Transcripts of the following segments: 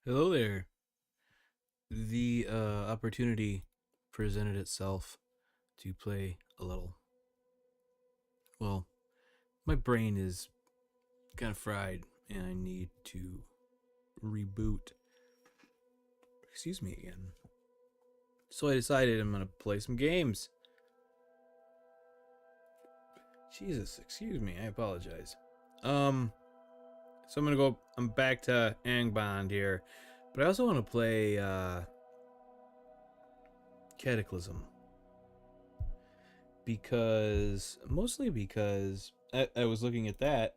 Hello there. The opportunity presented itself to play a little. Well, my brain is kind of fried and I need to reboot. Excuse me again. So I decided I'm going to play some games. Jesus, excuse me. I apologize. So I'm back to Angband here. But I also want to play Cataclysm. Mostly because I was looking at that,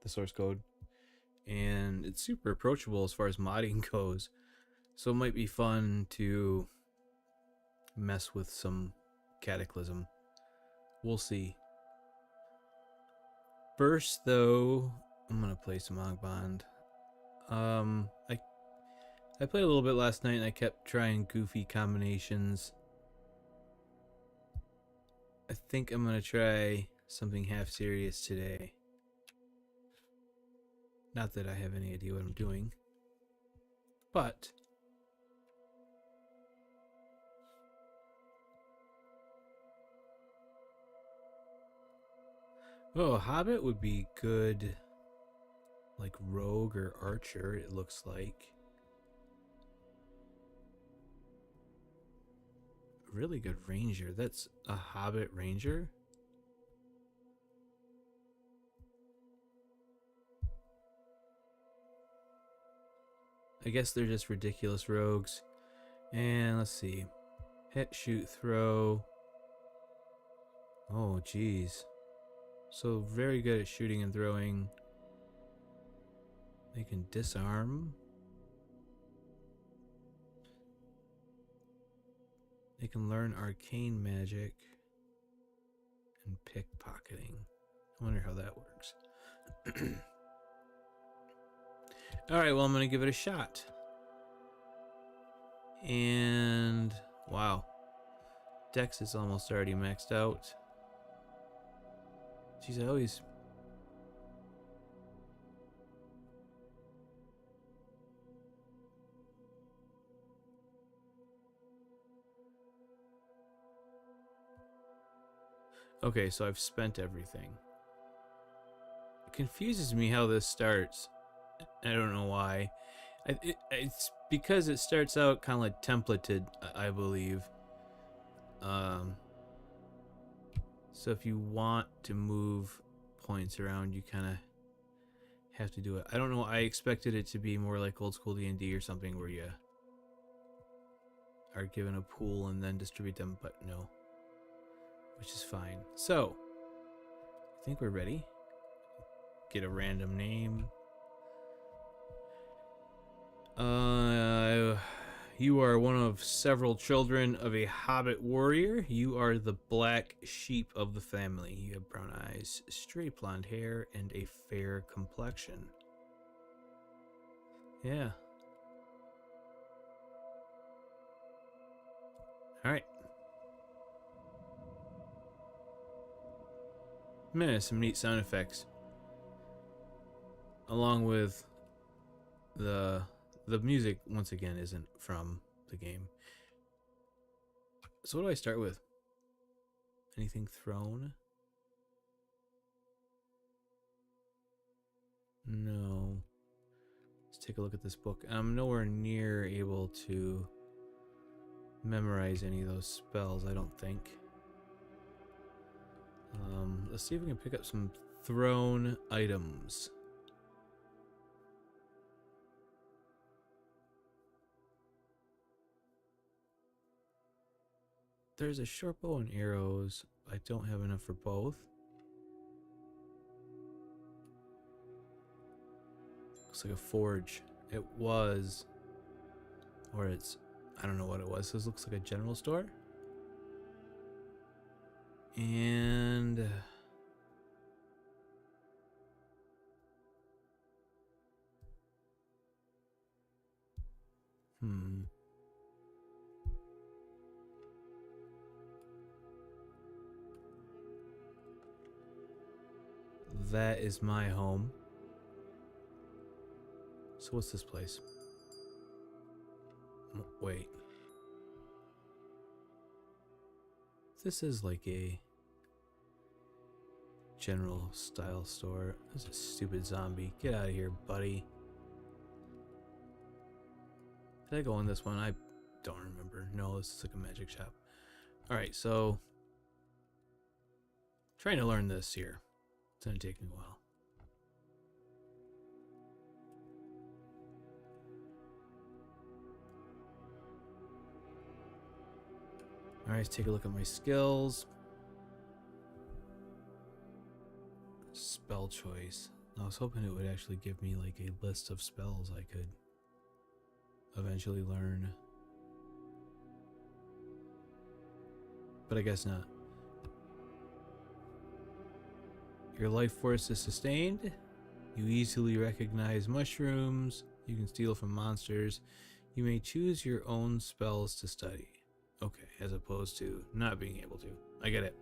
the source code, and it's super approachable as far as modding goes. So it might be fun to mess with some Cataclysm. We'll see. First, though, I'm gonna play some Angband. I played a little bit last night, and I kept trying goofy combinations. I think I'm gonna try something half serious today. Not that I have any idea what I'm doing, but oh, Hobbit would be good, like rogue or archer. It looks like really good ranger. That's a Hobbit ranger. I guess they're just ridiculous rogues. And let's see. Hit, shoot, throw. Oh, geez. So very good at shooting and throwing. They can disarm. They can learn arcane magic and pickpocketing. I wonder how that works. Alright, well, I'm going to give it a shot. And wow. Dex is almost already maxed out. Jeez, I always... Okay, so I've spent everything. It confuses me how this starts. I don't know why. It's because it starts out kind of like templated, I believe. So if you want to move points around, you kind of have to do it. I don't know. I expected it to be more like old school D&D or something where you are given a pool and then distribute them, but no, which is fine. So I think we're ready. Get a random name. You are one of several children of a hobbit warrior. You are the black sheep of the family. You have brown eyes, straight blonde hair, and a fair complexion. Yeah. Alright. Man, some neat sound effects. Along with the music, once again, isn't from the game. So what do I start with? Anything thrown? No. Let's take a look at this book. I'm nowhere near able to memorize any of those spells, I don't think. Let's see if we can pick up some thrown items. There's a short bow and arrows. I don't have enough for both. Looks like a forge. It was, or it's, I don't know what it was. This looks like a general store. And that is my home. So what's this place? Wait. This is like a general style store. This is a stupid zombie. Get out of here, buddy. Did I go in this one? I don't remember. No, this is like a magic shop. Alright, so trying to learn this here. It's gonna take me a while. Alright, let's take a look at my skills. Spell choice. I was hoping it would actually give me like a list of spells I could eventually learn. But I guess not. Your life force is sustained. You easily recognize mushrooms. You can steal from monsters. You may choose your own spells to study. Okay, as opposed to not being able to. I get it.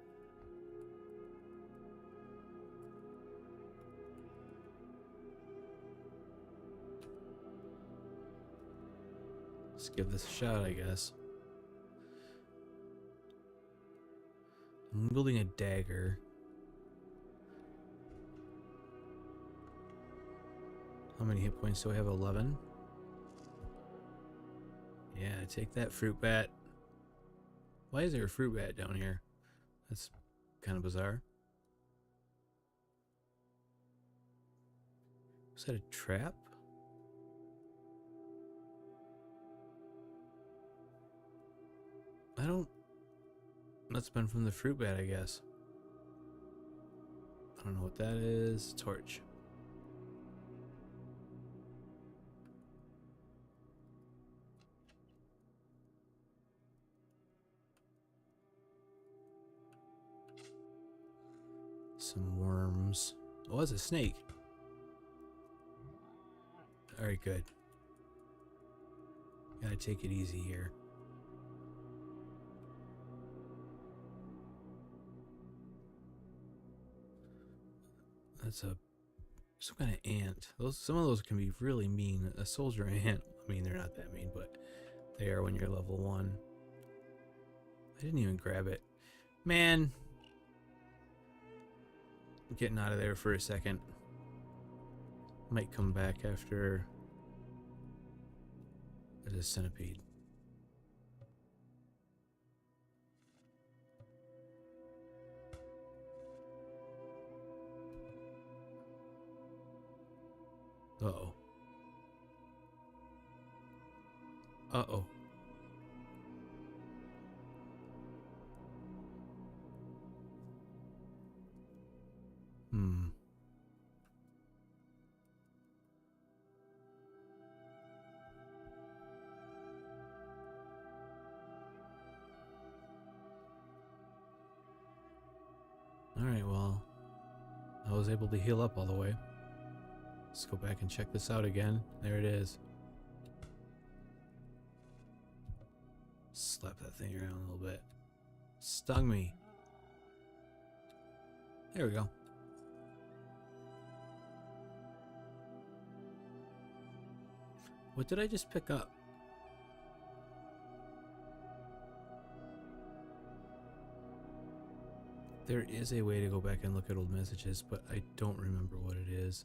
Let's give this a shot, I guess. I'm building a dagger. How many hit points do I have? 11. Yeah, take that, fruit bat. Why is there a fruit bat down here? That's kind of bizarre. Was that a trap? I don't... That's been from the fruit bat, I guess. I don't know what that is. Torch. Some worms. Oh, that's a snake. Alright, good. Gotta take it easy here. That's some kind of ant. Some of those can be really mean. A soldier ant. I mean, they're not that mean, but they are when you're level 1. I didn't even grab it. Man. I'm getting out of there for a second. Might come back after there's a centipede. Uh-oh. Uh-oh. Alright, well, I was able to heal up all the way. Let's go back and check this out again. There it is. Slap that thing around a little bit. Stung me. There we go. What did I just pick up? There is a way to go back and look at old messages, but I don't remember what it is.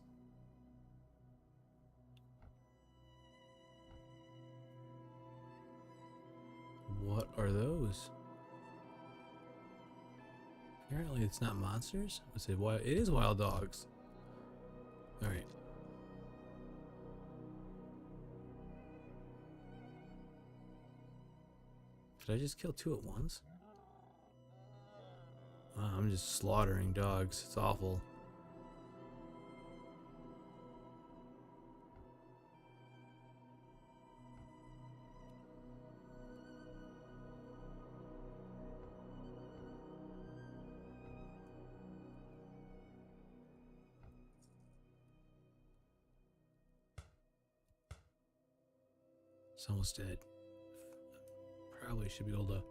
What are those? Apparently it's not monsters. I said, "Why? It is wild dogs." All right. Did I just kill 2 at once? I'm just slaughtering dogs. It's awful. It's almost dead. Probably should be able to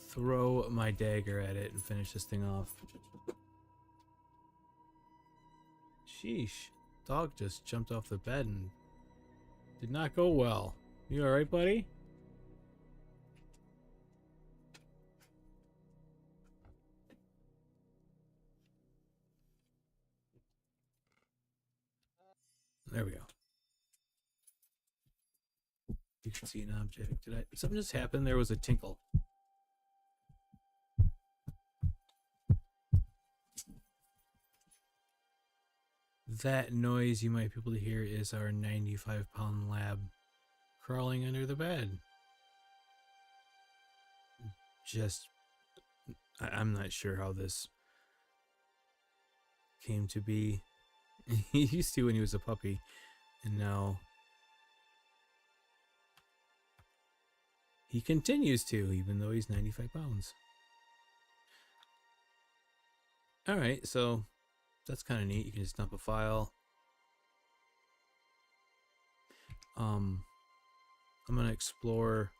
throw my dagger at it and finish this thing off. Sheesh. Dog just jumped off the bed and did not go well. You alright, buddy? There we go. You can see an object. Did something just happen? There was a tinkle. That noise you might be able to hear is our 95-pound lab crawling under the bed. Just, I'm not sure how this came to be. He used to when he was a puppy, and now he continues to, even though he's 95 pounds. Alright, so that's kind of neat. You can just dump a file. I'm going to explore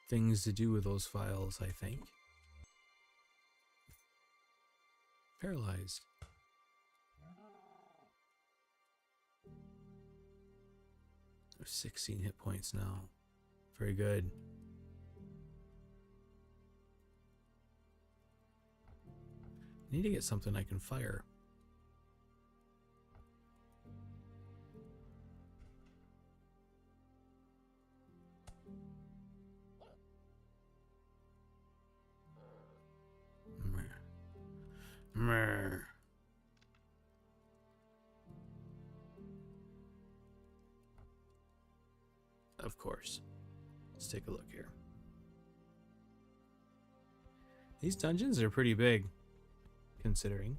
things to do with those files, I think. Paralyzed. There's 16 hit points now. Very good. I need to get something I can fire. Mrr. Of course. Let's take a look here. These dungeons are pretty big, considering.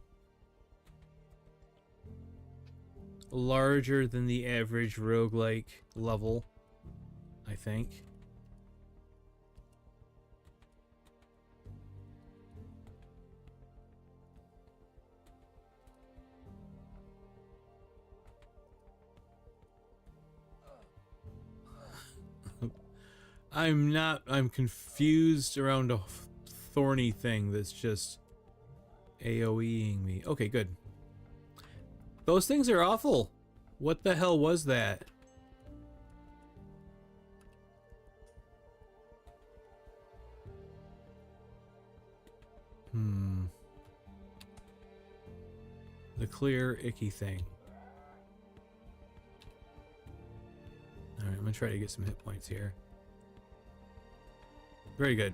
Larger than the average roguelike level, I think. I'm confused around a thorny thing that's just AoEing me. Okay, good. Those things are awful. What the hell was that? The clear, icky thing. Alright, I'm gonna try to get some hit points here. Very good.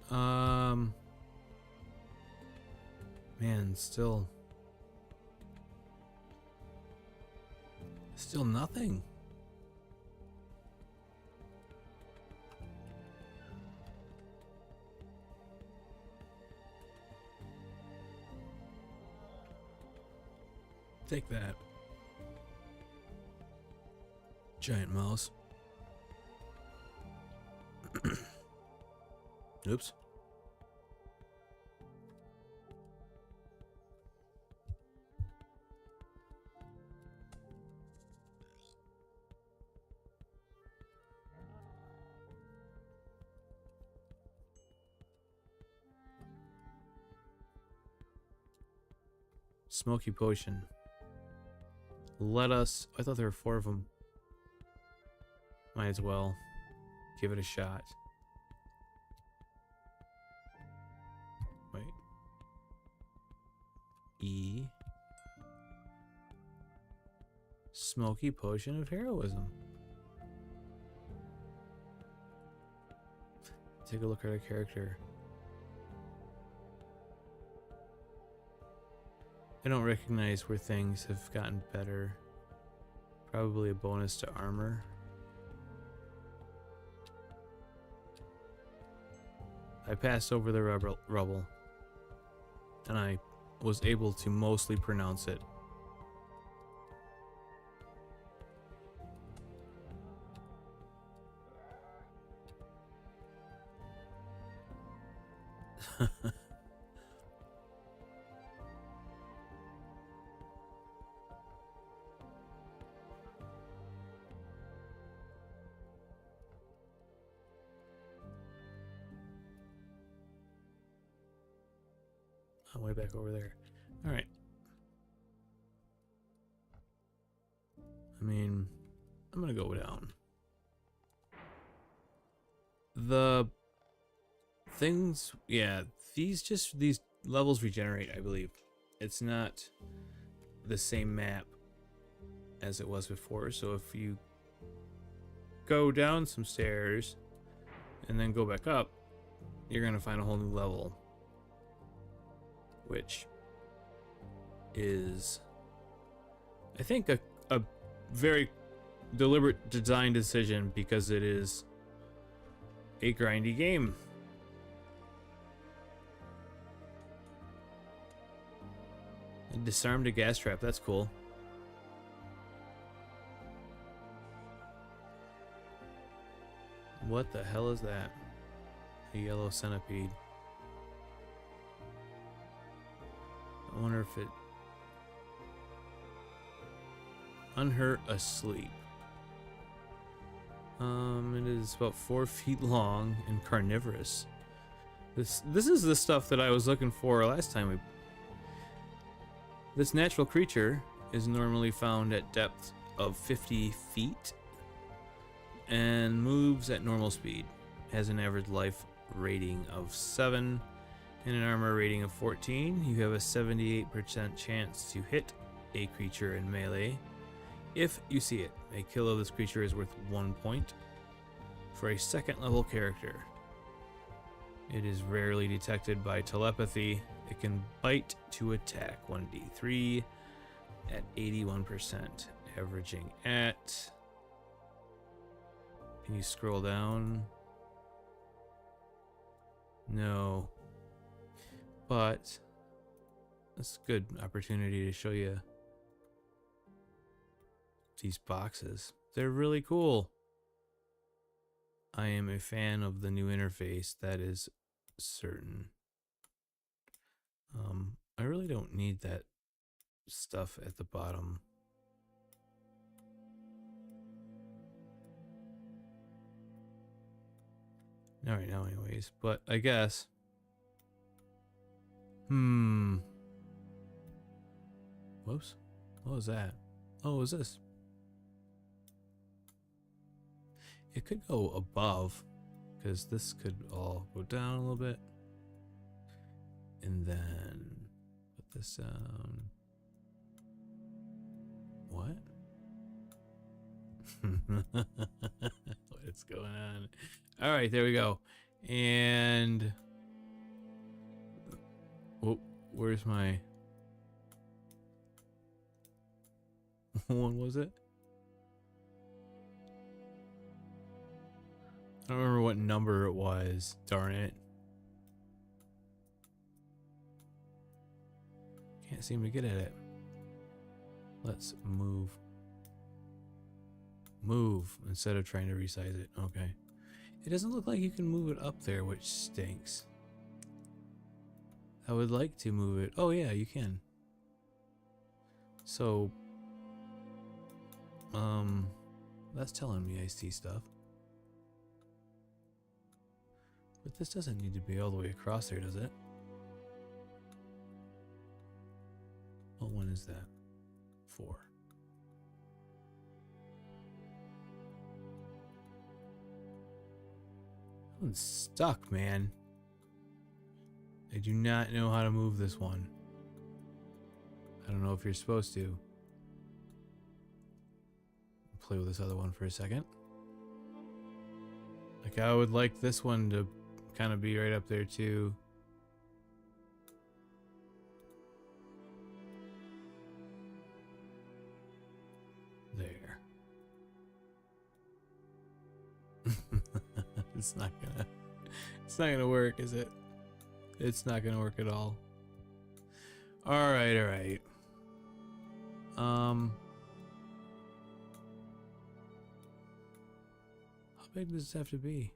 Man, still nothing. Take that. Giant mouse. Oops. Smoky potion. Let us... I thought there were 4 of them. Might as well give it a shot. Wait. E. Smoky potion of heroism. Take a look at our character. I don't recognize where things have gotten better. Probably a bonus to armor. I passed over the rubble, and I was able to mostly pronounce it. I'm way back over there. Alright. I mean, I'm gonna go down. The things, yeah, these levels regenerate, I believe. It's not the same map as it was before, so if you go down some stairs and then go back up, you're gonna find a whole new level, which is, I think, a very deliberate design decision, because it is a grindy game. And disarmed a gas trap, that's cool. What the hell is that? A yellow centipede. I wonder if it... Unhurt asleep. It is about 4 feet long and carnivorous. This is the stuff that I was looking for last time we... This natural creature is normally found at depth of 50 feet and moves at normal speed. Has an average life rating of 7 and an armor rating of 14. You have a 78% chance to hit a creature in melee if you see it. A kill of this creature is worth 1 point. For a second level character, it is rarely detected by telepathy. It can bite to attack 1d3 at 81%, averaging at... Can you scroll down? No. But that's a good opportunity to show you these boxes. They're really cool. I am a fan of the new interface, that is certain. I really don't need that stuff at the bottom. Not right now anyways, but I guess. Whoops. What was that? Oh, what was this? It could go above, because this could all go down a little bit. And then put this down. What? What's going on? All right, there we go. And oh, where's my one? Was it? I don't remember what number it was. Darn it. Can't seem to get at it. Let's move. Move instead of trying to resize it. Okay. It doesn't look like you can move it up there, which stinks. I would like to move it. Oh yeah, you can. So, that's telling me I see stuff. But this doesn't need to be all the way across there, does it? What one is that? 4. I'm stuck, man. I do not know how to move this one. I don't know if you're supposed to. Play with this other one for a second. Like, I would like this one to kind of be right up there too. There. It's not gonna work, is it? It's not gonna work at all. Alright. How big does this have to be?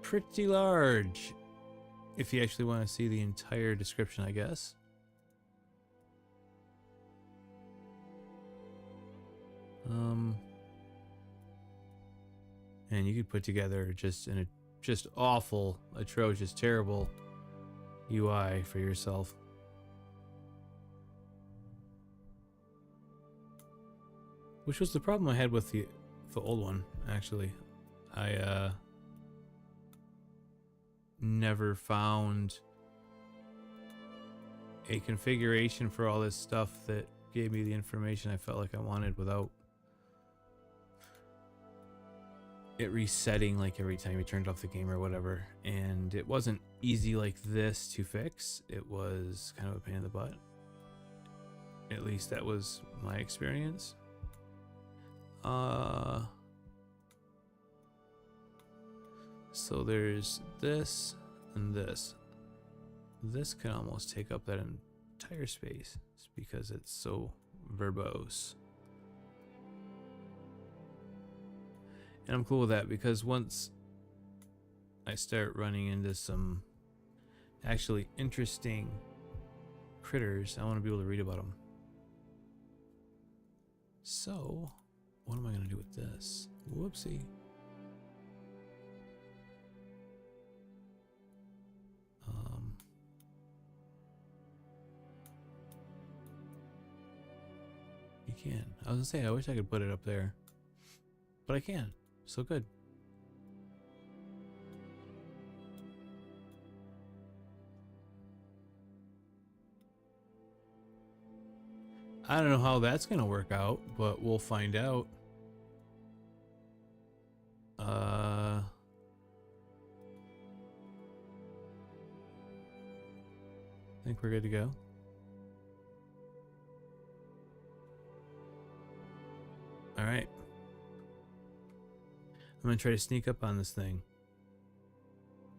Pretty large. If you actually want to see the entire description, I guess. And you could put together just awful, atrocious, terrible UI for yourself. Which was the problem I had with the old one. actually. I never found a configuration for all this stuff that gave me the information I felt like I wanted without it resetting like every time you turned off the game or whatever. And it wasn't easy like this to fix. It was kind of a pain in the butt. At least that was my experience. So there's this and this. This can almost take up that entire space because it's so verbose. And I'm cool with that because once I start running into some actually interesting critters, I want to be able to read about them. So, what am I going to do with this? Whoopsie. You can. I was going to say, I wish I could put it up there. But I can. So good. I don't know how that's going to work out, but we'll find out. I think we're good to go. All right. I'm going to try to sneak up on this thing.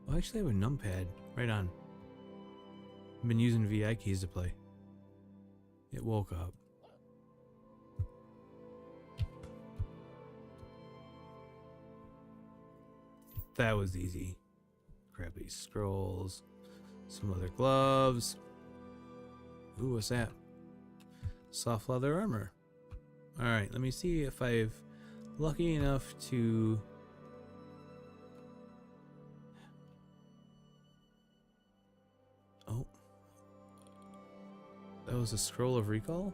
Oh, actually, I have a numpad. Right on. I've been using VI keys to play. It woke up. That was easy. Grab these scrolls. Some leather gloves. Ooh, what's that? Soft leather armor. Alright, let me see if I've lucky enough to... Oh. That was a scroll of recall?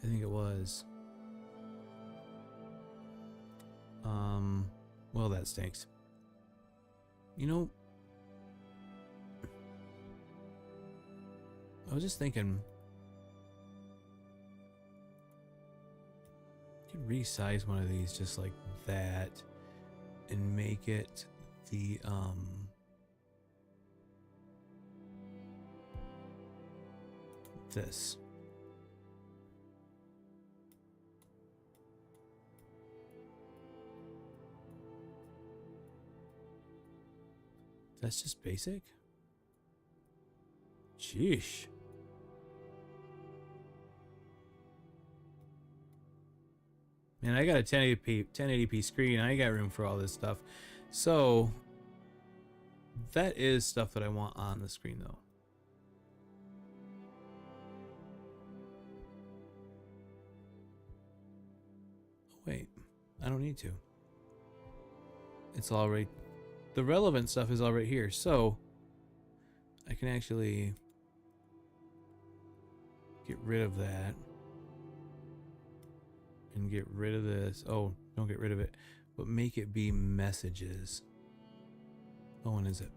I think it was. Well, that stinks. You know, I was just thinking, you could resize one of these just like that and make it the, this. That's just basic? Sheesh. Man, I got a 1080p screen. I ain't got room for all this stuff. So, that is stuff that I want on the screen, though. Oh, wait. I don't need to. It's all right. The relevant stuff is all right here. So, I can actually get rid of that. And get rid of this. Oh, don't get rid of it. But make it be messages. Oh, when is it?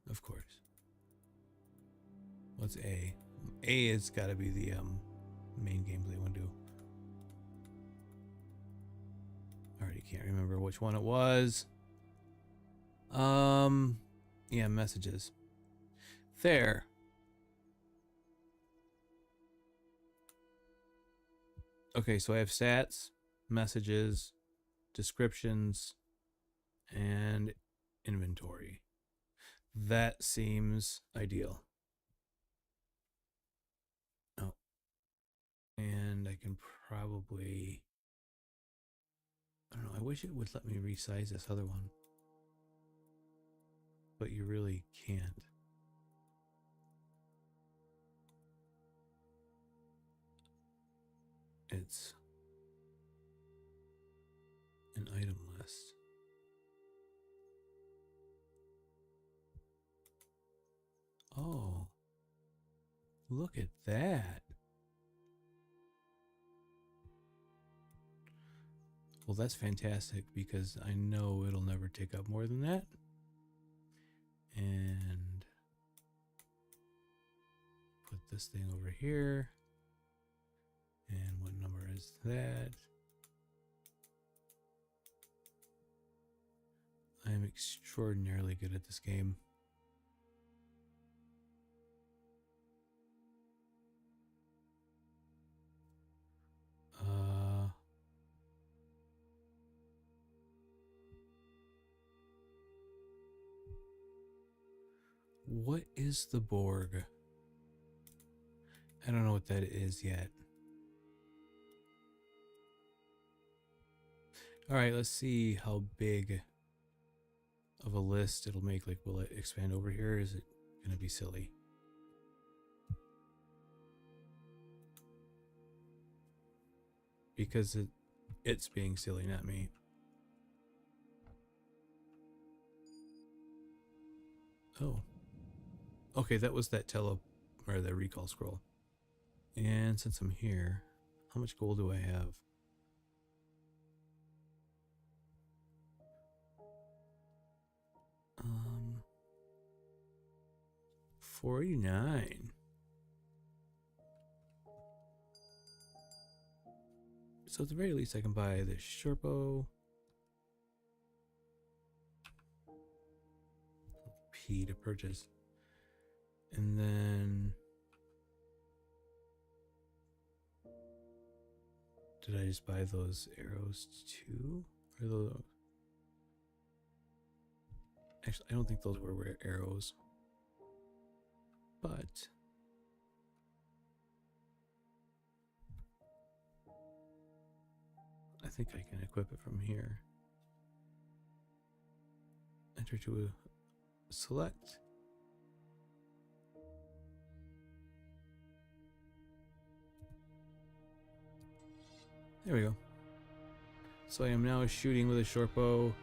Of course. What's A? A has got to be the main gameplay window. I already can't remember which one it was. Yeah, messages. There. Okay, so I have stats, messages, descriptions, and inventory. That seems ideal. Oh. And I can probably... I don't know, I wish it would let me resize this other one. But you really can't. It's an item list. Oh, Look at that. Well, that's fantastic because I know it'll never take up more than that. And put this thing over here. And what number is that? I am extraordinarily good at this game. What is the Borg? I don't know what that is yet. Alright, let's see how big of a list it'll make. Like, will it expand over here? Is it going to be silly? Because it's being silly, not me. Oh. Okay, that was that or the recall scroll. And since I'm here, how much gold do I have? 49. So at the very least I can buy this short bow. P to purchase. And then did I just buy those arrows too? Or those? Actually, I don't think those were arrows. But I think I can equip it from here. Enter to select. There we go. So I am now shooting with a short bow,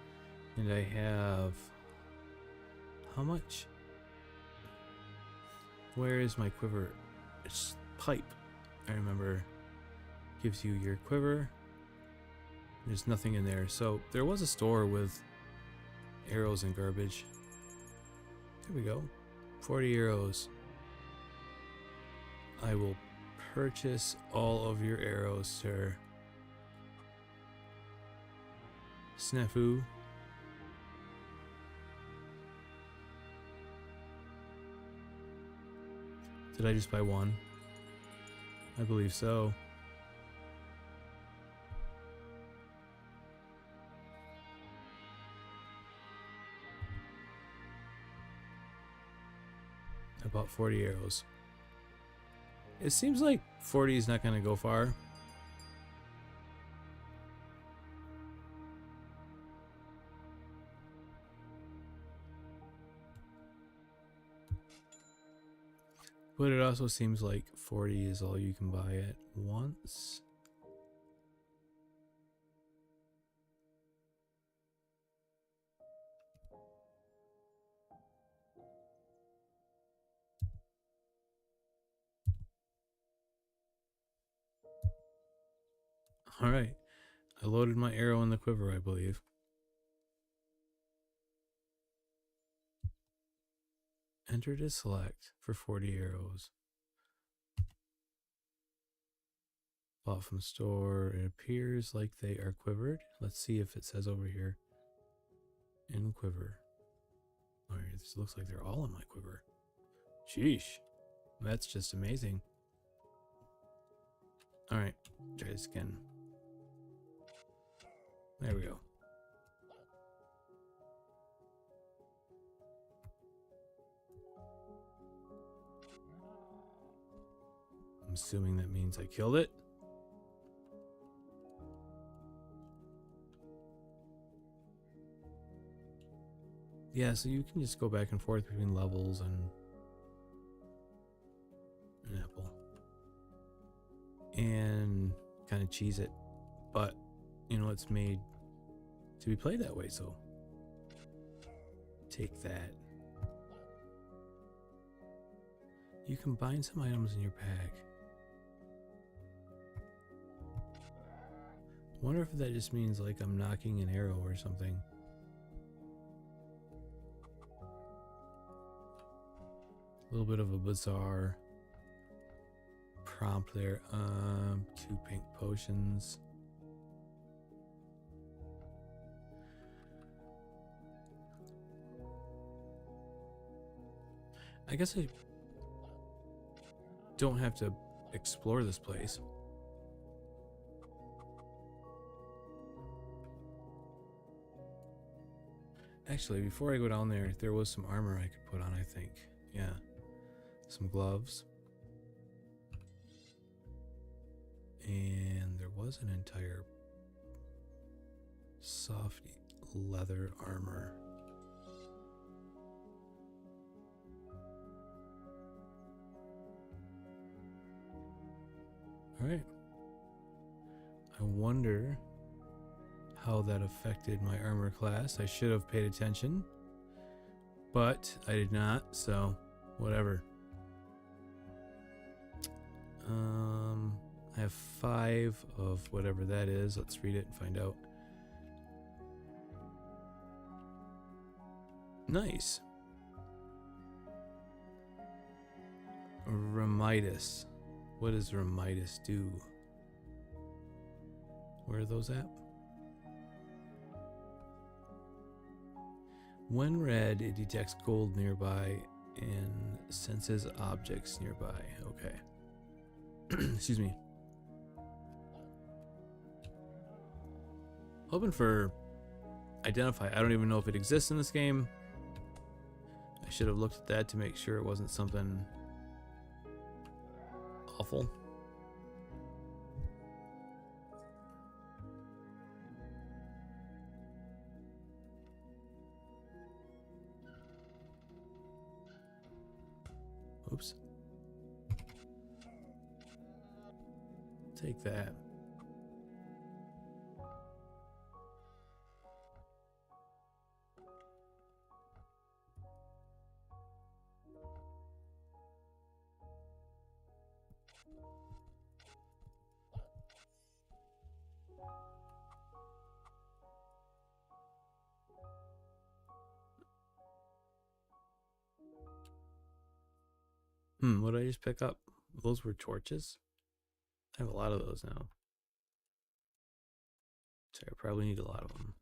and I have how much? Where is my quiver? It's pipe. I remember gives you your quiver. There's nothing in there. So there was a store with arrows and garbage. There we go. 40 arrows. I will purchase all of your arrows, sir. Snafu. Did I just buy one? I believe so. I bought 40 arrows. It seems like 40 is not going to go far. But it also seems like 40 is all you can buy at once. Alright. I loaded my arrow in the quiver, I believe. Enter to select for 40 arrows. Bought from store. It appears like they are quivered. Let's see if it says over here. In quiver. Alright, this looks like they're all in my quiver. Sheesh. That's just amazing. Alright, try this again. There we go. I'm assuming that means I killed it. Yeah, so you can just go back and forth between levels and an apple. And kind of cheese it. But, you know, it's made to be played that way, so take that. You combine some items in your pack. Wonder if that just means like I'm knocking an arrow or something. A little bit of a bizarre prompt there. 2 pink potions. I guess I don't have to explore this place. Actually, before I go down there was some armor I could put on, I think. Yeah. Some gloves. And there was an entire soft leather armor. Alright. I wonder how that affected my armor class. I should have paid attention, but I did not, so whatever. I have 5 of whatever that is. Let's read it and find out. Nice. Remitis. What does Remitis do? Where are those at? When read, it detects gold nearby and senses objects nearby. Okay. Excuse me. Hoping for identify. I don't even know if it exists in this game. I should have looked at that to make sure it wasn't something awful. Oops. Take that. What did I just pick up? Those were torches? I have a lot of those now. So I probably need a lot of them.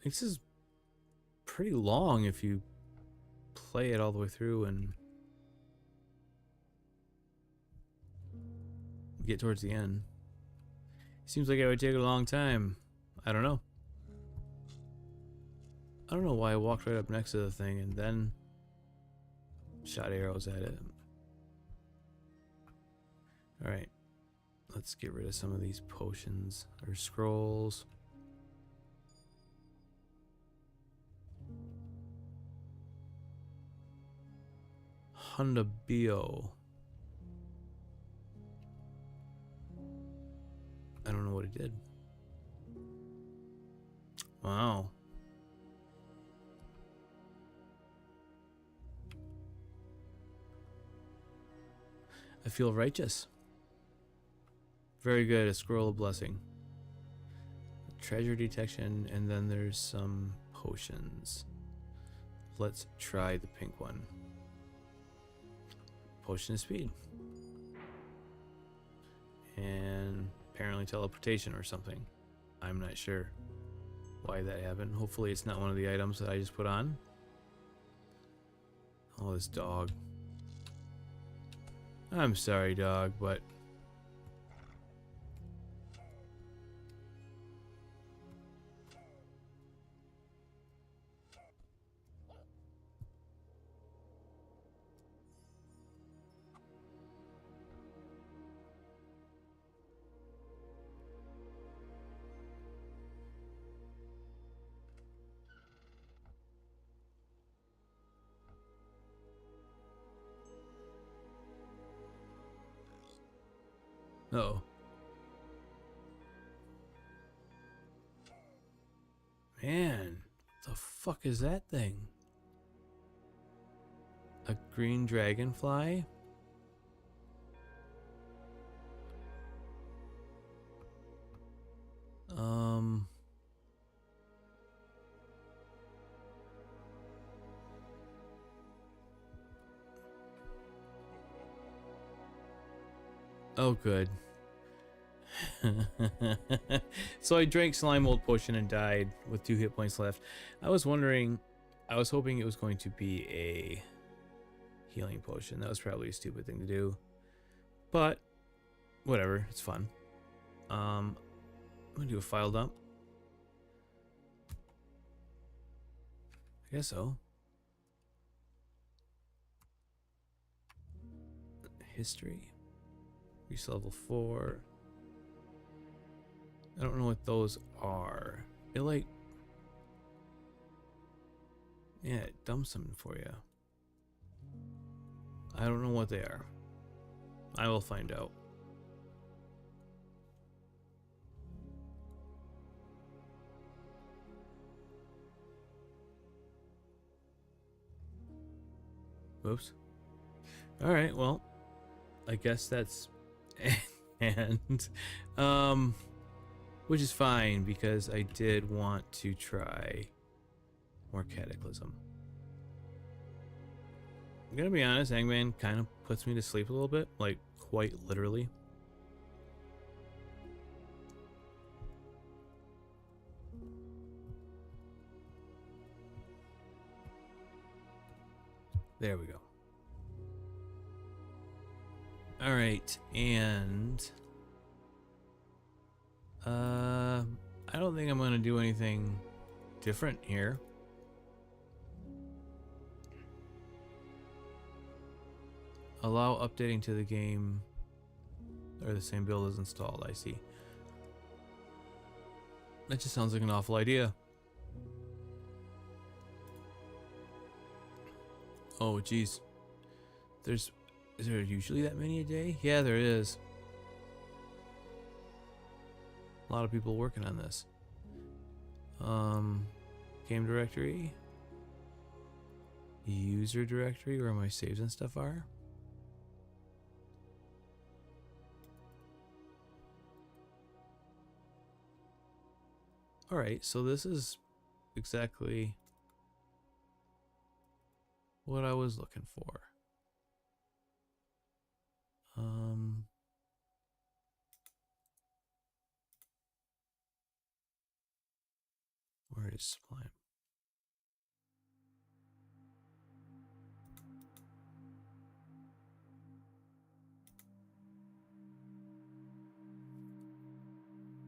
This is pretty long if you play it all the way through and get towards the end. Seems like it would take a long time. I don't know. I don't know why I walked right up next to the thing and then shot arrows at it. Alright. Let's get rid of some of these potions or scrolls. Hundabio. I don't know what it did. Wow. I feel righteous. Very good. A scroll of blessing. Treasure detection, and then there's some potions. Let's try the pink one. Potion of speed. And apparently teleportation or something. I'm not sure why that happened. Hopefully it's not one of the items that I just put on. Oh, this dog. I'm sorry, dog, but uh-oh. Man, what the fuck is that thing? A green dragonfly? Oh, good. So I drank slime mold potion and died with 2 hit points left. I was wondering, I was hoping it was going to be a healing potion. That was probably a stupid thing to do, but whatever, it's fun. I'm gonna do a file dump. I guess so. History. Reach level 4. I don't know what those are. It like... yeah, it dumps something for you. I don't know what they are. I will find out. Whoops. Alright, well, I guess that's... and... which is fine, because I did want to try more Cataclysm. I'm gonna be honest, Angband kind of puts me to sleep a little bit, like, quite literally. There we go. Alright, and... I don't think I'm gonna do anything different here. Allow updating to the game, or the same build is installed, I see. That just sounds like an awful idea. Oh, geez. Is there usually that many a day? Yeah, there is. A lot of people working on this. Game directory. User directory, where my saves and stuff are. Alright, so this is exactly what I was looking for. Where is Sublime?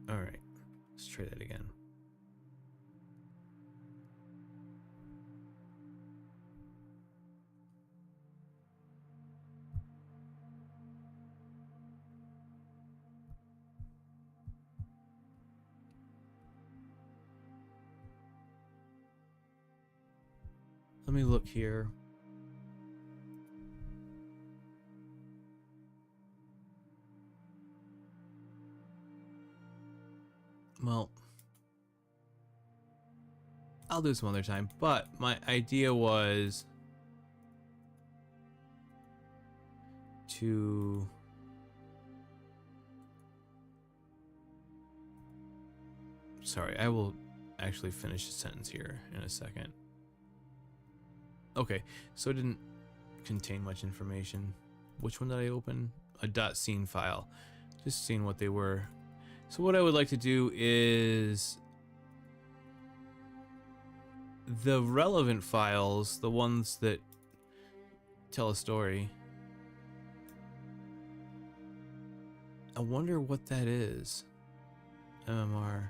Alright, let's try that again. Let me look here. Well, I'll do some other time, but my idea was to sorry, I will actually finish the sentence here in a second. Okay, so it didn't contain much information. Which one did I open? A .scene file. Just seeing what they were. So what I would like to do is the relevant files, the ones that tell a story. I wonder what that is. MMR.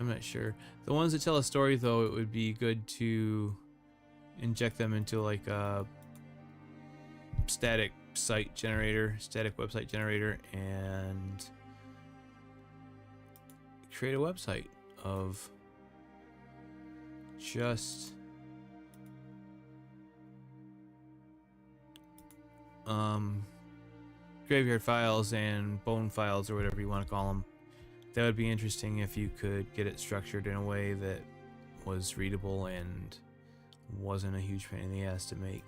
I'm not sure. The ones that tell a story, though, it would be good to inject them into like a static site generator, static website generator, and create a website of just graveyard files and bone files, or whatever you want to call them. That would be interesting if you could get it structured in a way that was readable and wasn't a huge pain in the ass to make.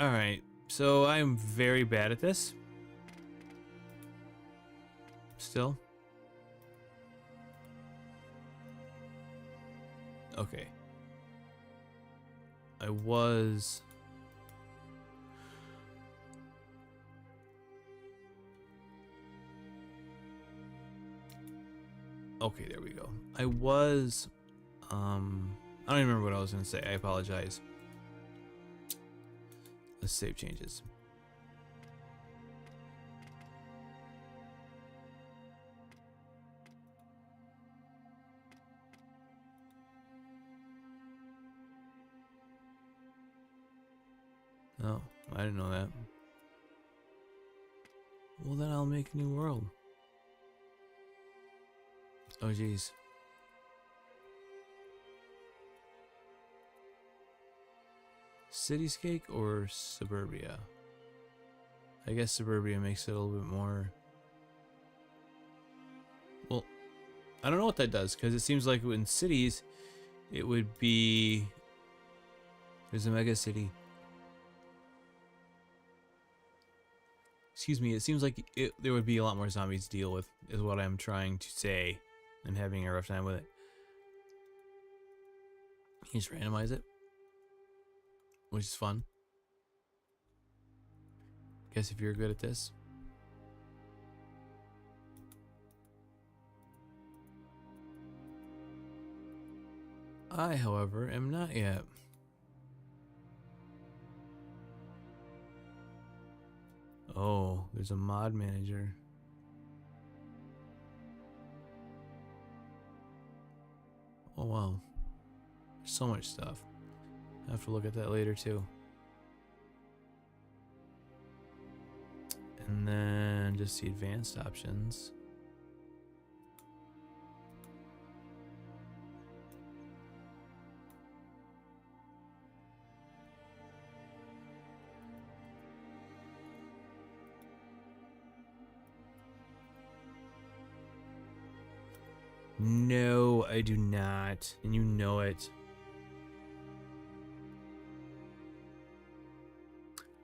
Alright, so I'm very bad at this. Still. Okay. I was... Okay, there we go. I was... I don't even remember what I was going to say. I apologize. Let's save changes. Oh, I didn't know that. Well, then I'll make a new world. Oh, geez. Cityscape or suburbia? I guess suburbia makes it a little bit more... Well, I don't know what that does, because it seems like in cities, it would be... There's a mega city. Excuse me, it seems like there would be a lot more zombies to deal with, is what I'm trying to say, and having a rough time with it. You just randomize it, which is fun. Guess if you're good at this. I, however, am not yet. Oh, there's a mod manager. Oh wow. There's so much stuff. I have to look at that later too. And then just the advanced options. No, I do not. And you know it.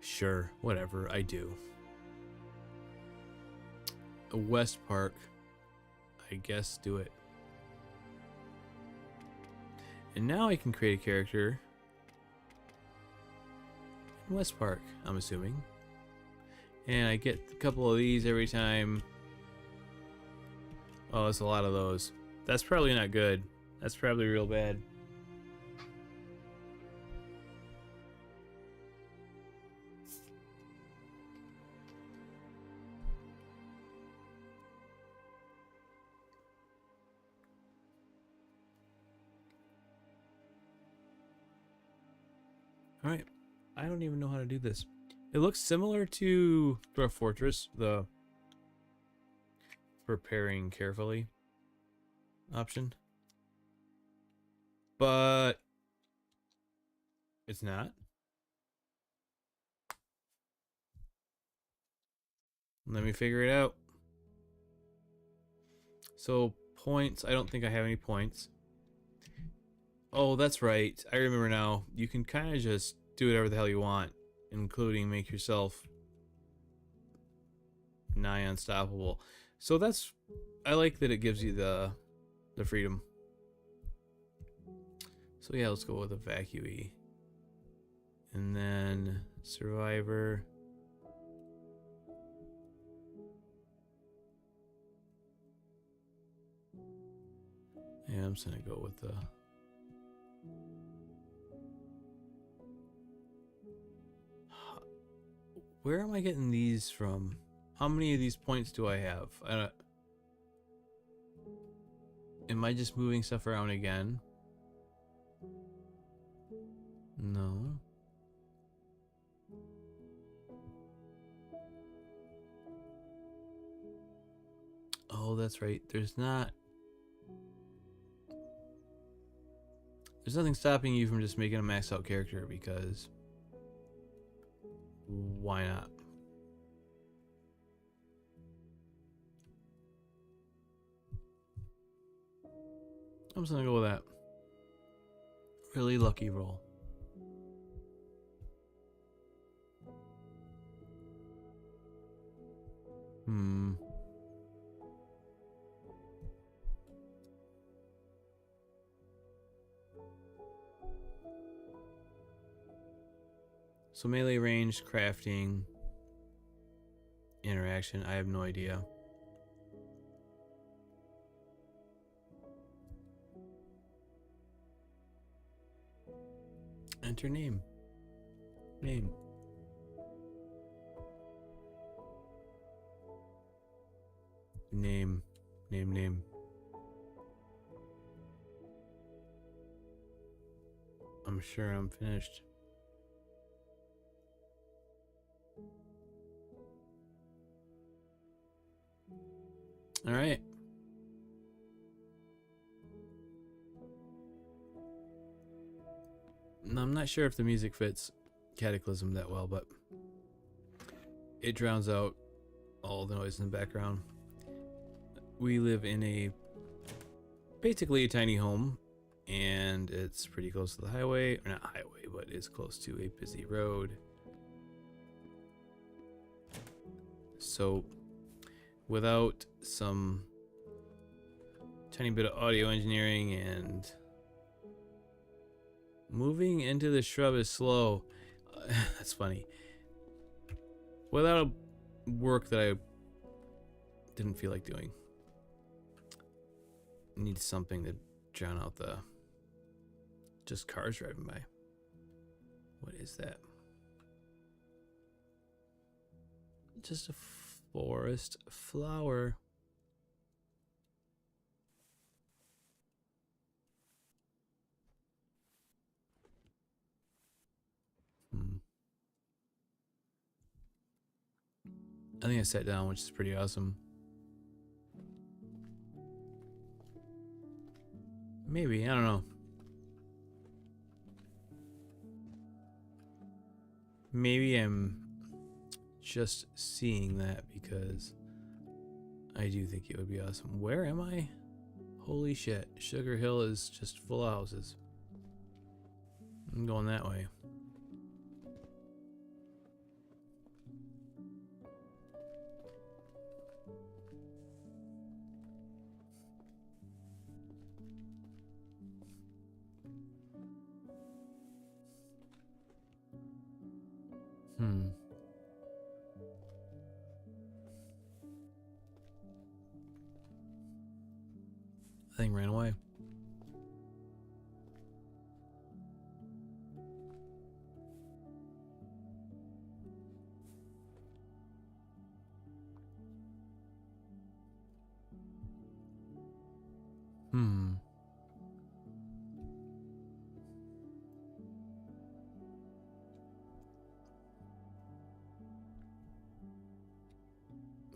Sure, whatever, I do. A West Park. I guess do it. And now I can create a character in West Park, I'm assuming. And I get a couple of these every time. Oh, it's a lot of those. That's probably not good. That's probably real bad. Alright. I don't even know how to do this. It looks similar to Dwarf Fortress, the preparing carefully option. But it's not. Let me figure it out. So points, I don't think I have any points. Oh, that's right. I remember now. You can kind of just do whatever the hell you want, including make yourself nigh unstoppable. So that's, I like that it gives you the freedom. So yeah, let's go with a vacuum. And then survivor. Yeah, I'm just gonna go with the... Where am I getting these from? How many of these points do I have? Am I just moving stuff around again? No. Oh, that's right. There's nothing stopping you from just making a maxed out character, because why not? I'm just gonna go with that. Really lucky roll. So melee range, crafting, interaction, I have no idea. Enter name. Name. Name. Name. I'm sure I'm finished. All right. I'm not sure if the music fits Cataclysm that well, but it drowns out all the noise in the background. We live in basically a tiny home, and it's pretty close to the highway, or not highway, but it's close to a busy road. So without some tiny bit of audio engineering, and moving into the shrub is slow. That's funny. Without work that I didn't feel like doing. I need something to drown out the just cars driving by. What is that? Just a forest flower. I think I sat down, which is pretty awesome. Maybe, I don't know. Maybe I'm just seeing that because I do think it would be awesome. Where am I? Holy shit. Sugar Hill is just full of houses. I'm going that way. Thing ran away.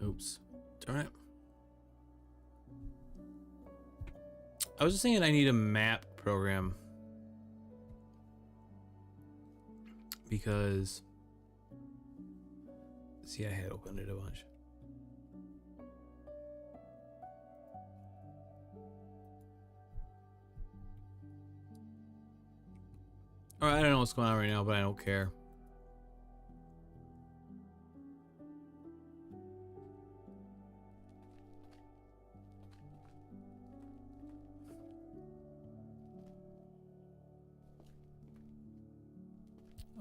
Oops. Darn it. I was just thinking I need a map program. Because... see, I had opened it a bunch. Alright, I don't know what's going on right now, but I don't care.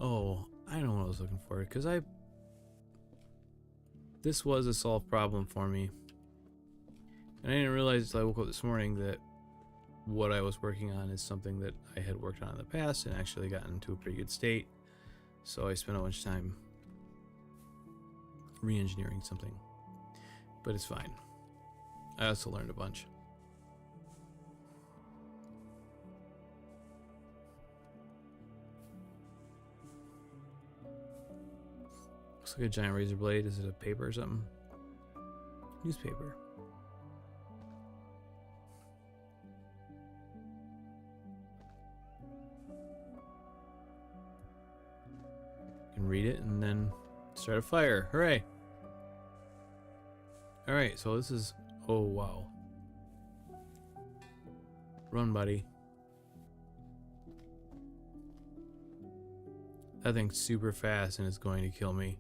Oh, I know what I was looking for, because this was a solved problem for me. And I didn't realize until I woke up this morning that what I was working on is something that I had worked on in the past and actually gotten into a pretty good state. So I spent a bunch of time re-engineering something. But it's fine. I also learned a bunch. Looks like a giant razor blade. Is it a paper or something? Newspaper. You can read it and then start a fire. Hooray! Alright, so this is... oh, wow. Run, buddy. That thing's super fast and is going to kill me.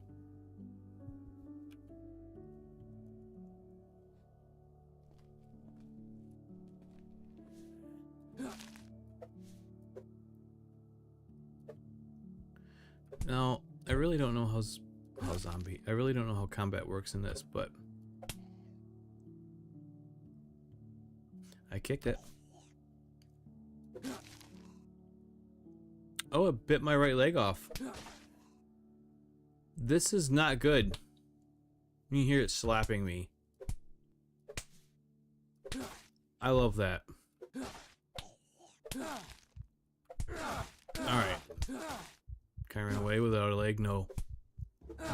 Now, I really don't know how zombie. I really don't know how combat works in this, but I kicked it. Oh, it bit my right leg off. This is not good. You hear it slapping me. I love that. Alright. Can I run away without a leg? No.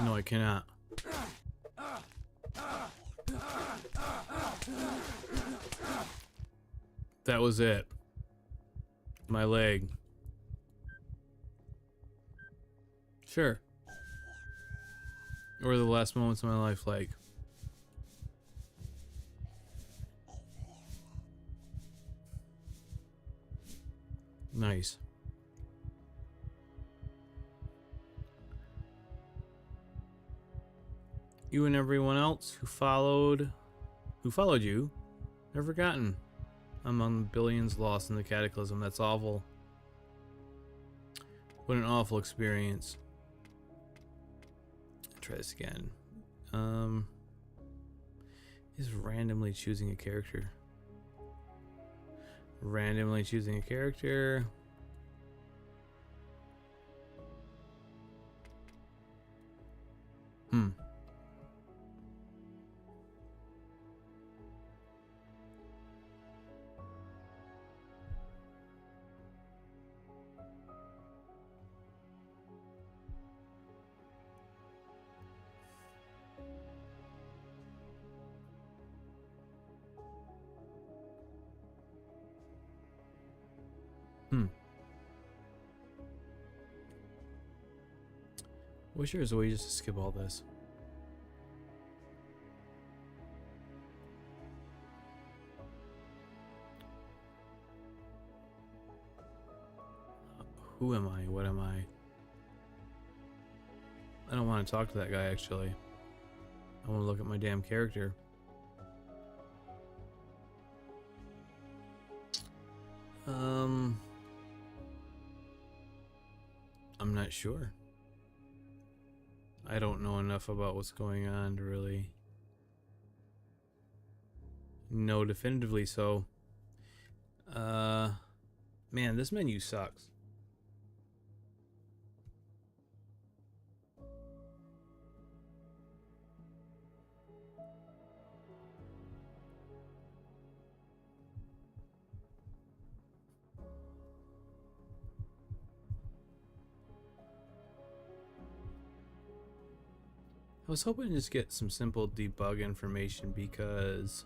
No, I cannot. That was it. My leg. Sure. Or the last moments of my life like? Nice. You and everyone else who followed you, never forgotten. Among the billions lost in the cataclysm. That's awful. What an awful experience. Try this again. Is randomly choosing a character. Randomly choosing a character. Wish there was a way just to skip all this. Who am I? What am I? I don't want to talk to that guy, actually. I want to look at my damn character. I'm not sure. I don't know enough about what's going on to really know definitively, so man, this menu sucks. I was hoping to just get some simple debug information because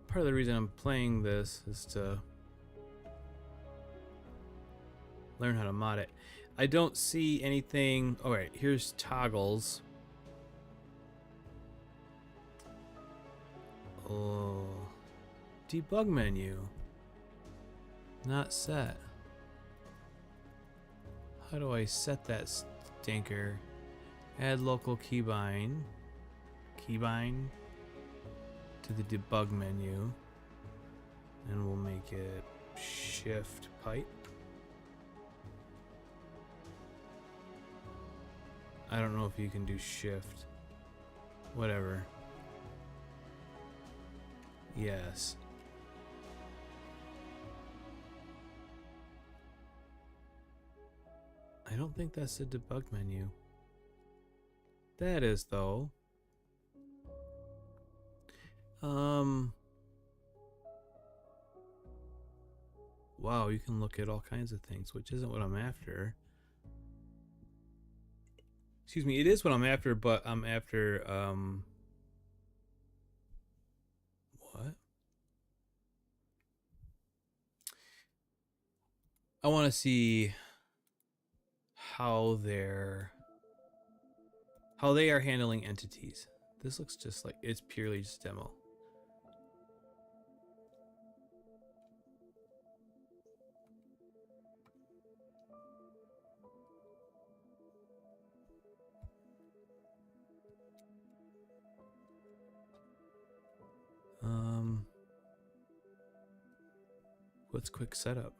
part of the reason I'm playing this is to learn how to mod it. I don't see anything. Alright, here's toggles. Oh, debug menu. Not set. How do I set that stinker? Add local keybind. Keybind to the debug menu. And we'll make it shift pipe. I don't know if you can do shift. Whatever. Yes. I don't think that's the debug menu. That is, though. Wow, you can look at all kinds of things, which isn't what I'm after. Excuse me, it is what I'm after, but I'm after, what? I want to see how they're how they are handling entities. This looks just like it's purely just demo. What's quick setup?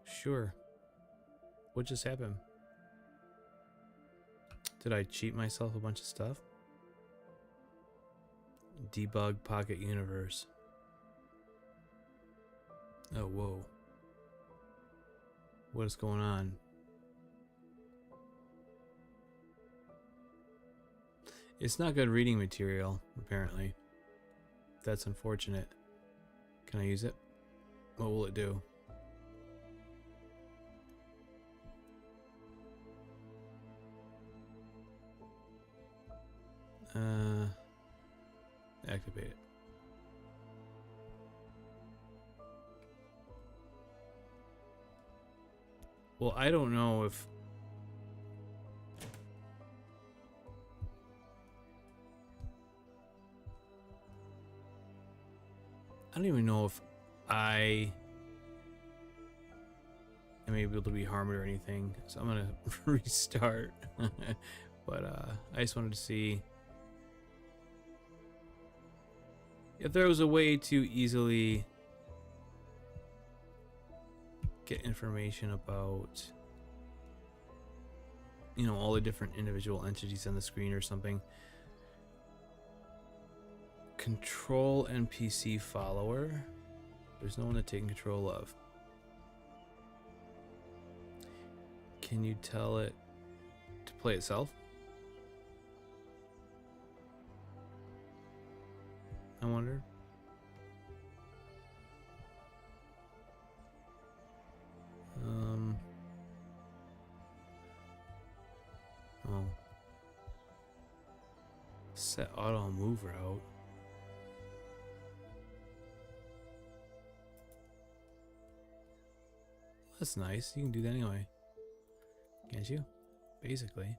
Sure. What just happened? Did I cheat myself a bunch of stuff? Debug Pocket Universe. Oh, whoa. What is going on? It's not good reading material, apparently. That's unfortunate. Can I use it? What will it do? Activate it. Well, I don't know if... I don't even know if I am able to be harmed or anything. So I'm gonna restart. But I just wanted to see if there was a way to easily get information about, you know, all the different individual entities on the screen or something. Control NPC follower. There's no one to take control of. Can you tell it to play itself? I wonder. Oh. Set auto move route. That's nice. You can do that anyway. Can't you? Basically.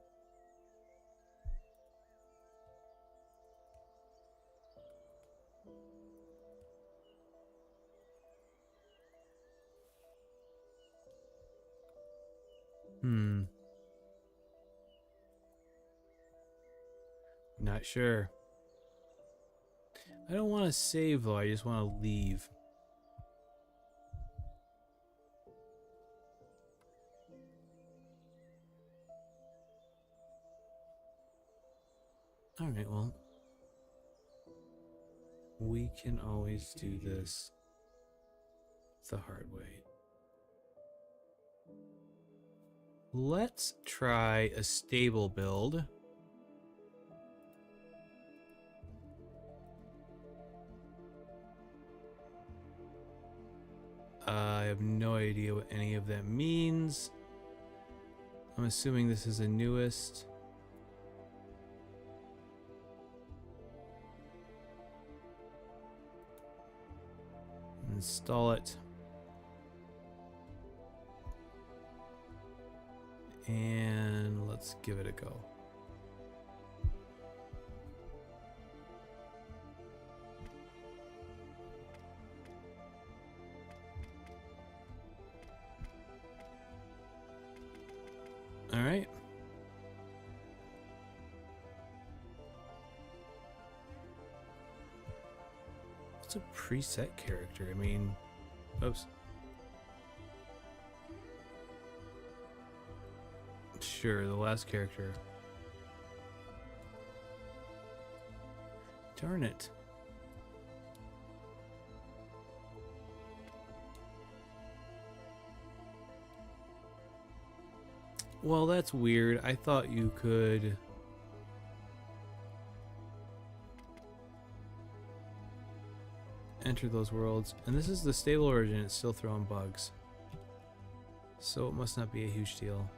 Not sure. I don't want to save though, I just want to leave. Alright, well. We can always do this the hard way. Let's try a stable build. I have no idea what any of that means. I'm assuming this is the newest. Install it. And let's give it a go. All right. What's a preset character? I mean, oops. Sure, the last character. Darn it. Well, that's weird. I thought you could... enter those worlds. And this is the stable version. It's still throwing bugs. So it must not be a huge deal.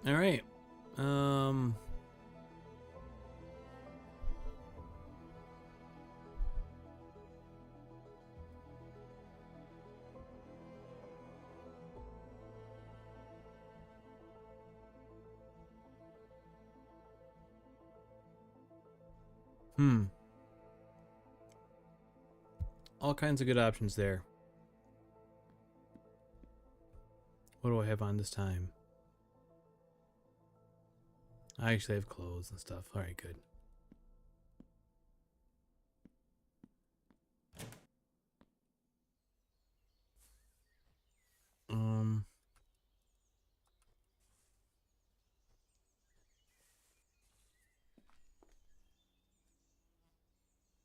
All right. All kinds of good options there. What do I have on this time? I actually have clothes and stuff. All right, good.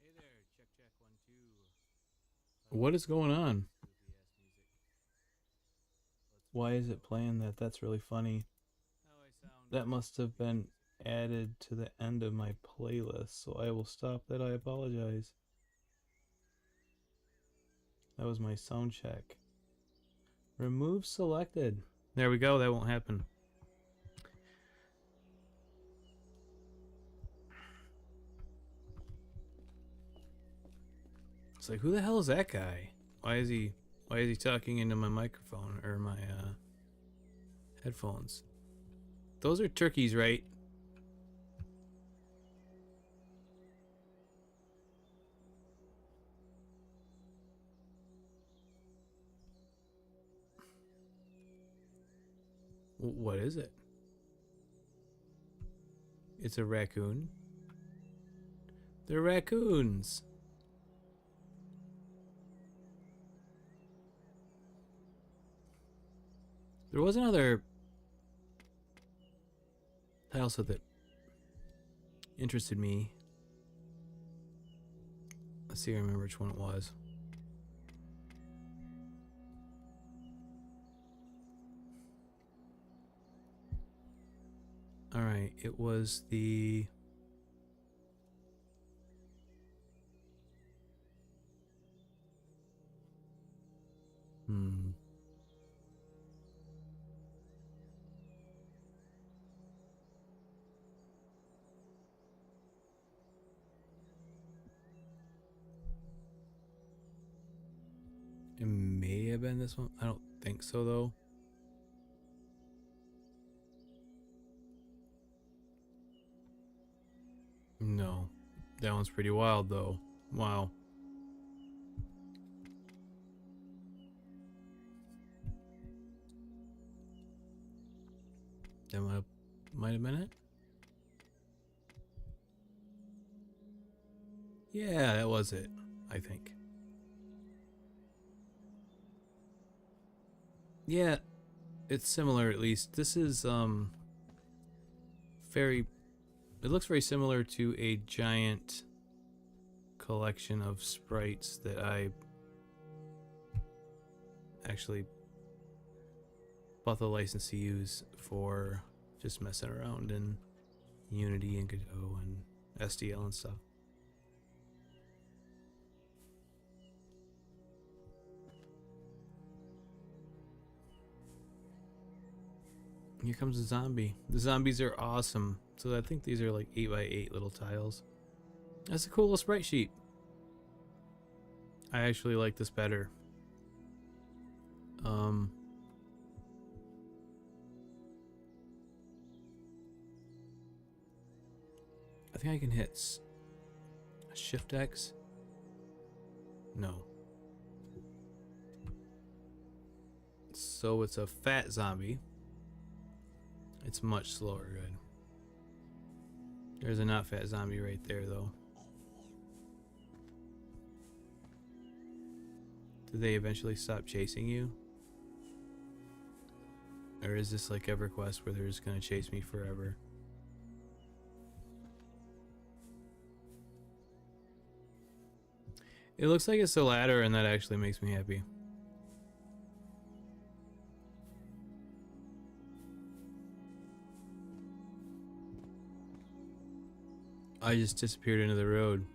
Hey there, check 1 2. What is going on? Why is it playing that? That's really funny. That must have been added to the end of my playlist, so I will stop that. I apologize. That was my sound check. Remove selected. There we go. That won't happen. It's like, who the hell is that guy? Why is he talking into my microphone or my headphones? Those are turkeys, right? What is it? It's a raccoon. They're raccoons. There was another tile set that interested me. Let's see if I remember which one it was. Alright, it was the... It may have been this one. I don't think so, though. No. That one's pretty wild, though. Wow. That might have been it. Yeah, that was it, I think. Yeah, it's similar at least. This is very... It looks very similar to a giant collection of sprites that I actually bought the license to use for just messing around in Unity and Godot and SDL and stuff. Here comes a zombie. The zombies are awesome. So I think these are like 8x8 little tiles. That's a cool little sprite sheet. I actually like this better. I think I can hit Shift X. No. So it's a fat zombie. It's much slower. Good. There's a not fat zombie right there, though. Do they eventually stop chasing you? Or is this like EverQuest where they're just gonna chase me forever? It looks like it's the latter, and that actually makes me happy. I just disappeared into the road.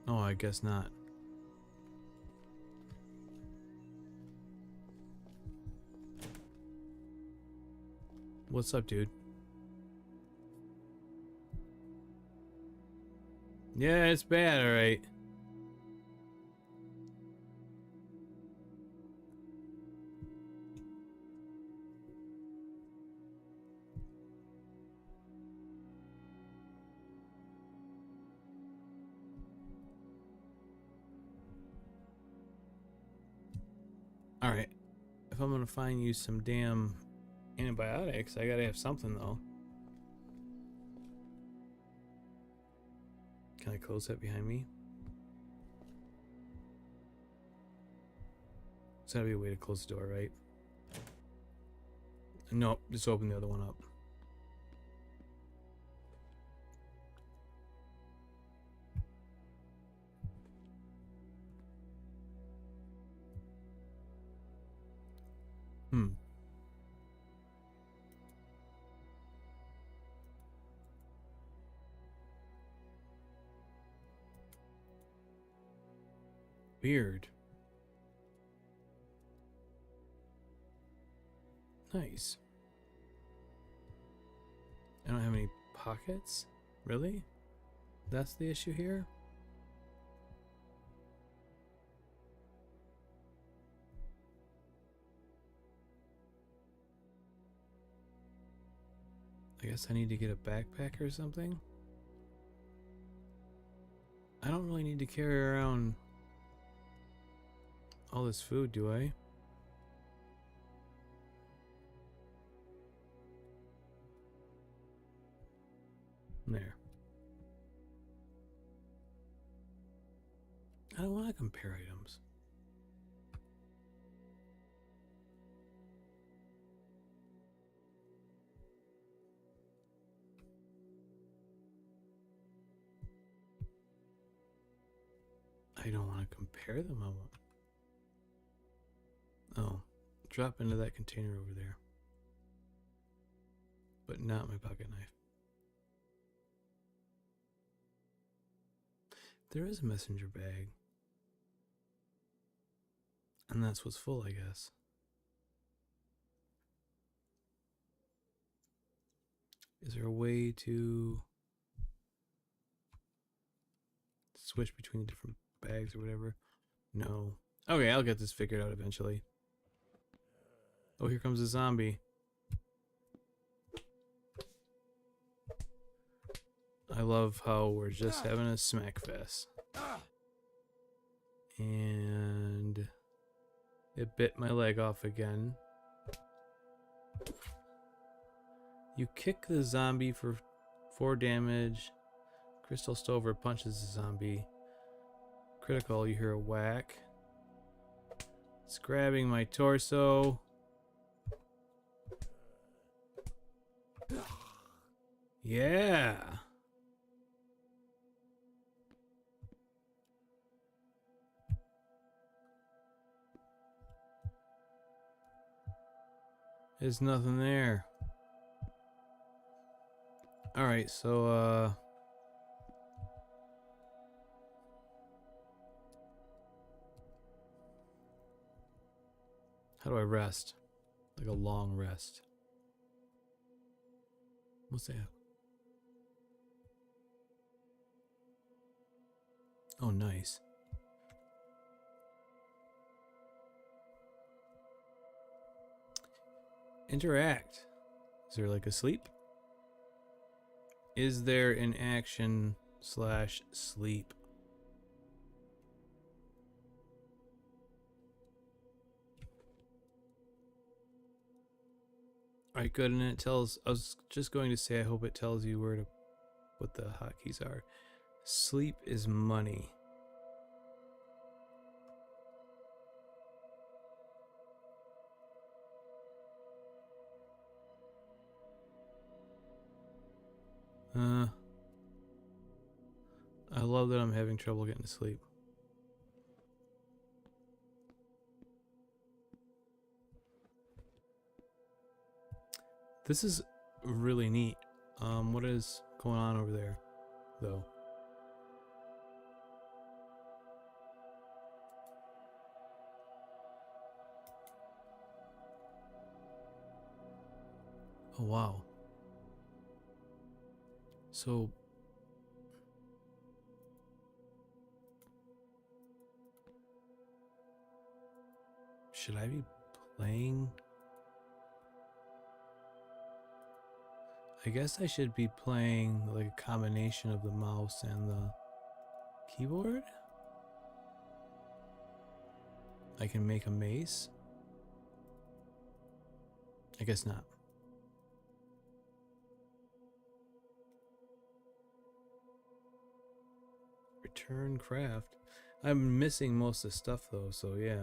Oh, I guess not. What's up, dude? Yeah, it's bad, alright. Alright. If I'm gonna find you some damn antibiotics, I gotta have something though. Can I close that behind me? There's gotta be a way to close the door, right? Nope, just open the other one up. Weird. Nice. I don't have any pockets? Really? That's the issue here? I guess I need to get a backpack or something? I don't really need to carry around all this food, do I? There. I don't want to compare items. I don't want to compare them. I want... Oh, drop into that container over there. But not my pocket knife. There is a messenger bag. And that's what's full, I guess. Is there a way to switch between the different bags or whatever? No. Okay, I'll get this figured out eventually. Oh, here comes a zombie. I love how we're just having a smack fest. And it bit my leg off again. You kick the zombie for 4 damage. Crystal Stover punches the zombie. Critical, you hear a whack. It's grabbing my torso. Yeah. There's nothing there. Alright, so how do I rest? Like a long rest. What's that? Oh, nice. Interact. Is there like a sleep? Is there an action / sleep? Alright, good. And it tells, I was just going to say, I hope it tells you where to, what the hotkeys are. Sleep is money. I love that I'm having trouble getting to sleep. This is really neat. What is going on over there, though? Oh, wow. So... should I be playing? I guess I should be playing like a combination of the mouse and the keyboard? I can make a mace? I guess not. Return craft. I'm missing most of the stuff though, so yeah.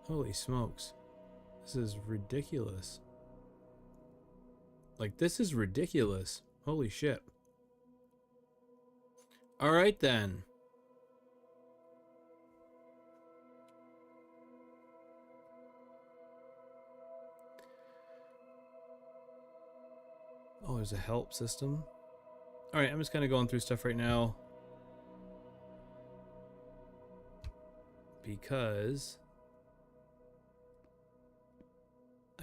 Holy smokes. This is ridiculous. Like, this is ridiculous. Holy shit. Alright then. Oh, there's a help system. Alright, I'm just kind of going through stuff right now. Because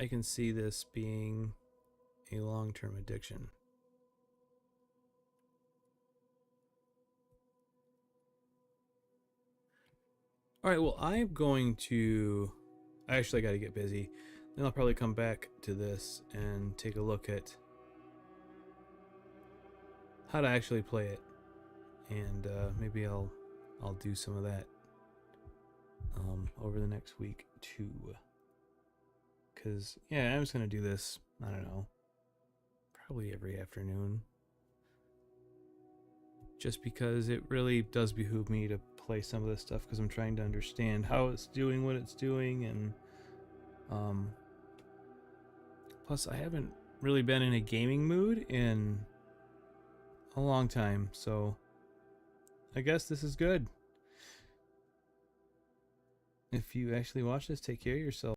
I can see this being a long-term addiction. Alright, well, I'm going to... I actually got to get busy. Then I'll probably come back to this and take a look at how to actually play it. And maybe I'll do some of that over the next week too. Because, yeah, I'm just going to do this, I don't know, probably every afternoon. Just because it really does behoove me to play some of this stuff, because I'm trying to understand how it's doing what it's doing. And plus I haven't really been in a gaming mood in a long time, so I guess this is good. If you actually watch this, take care of yourself.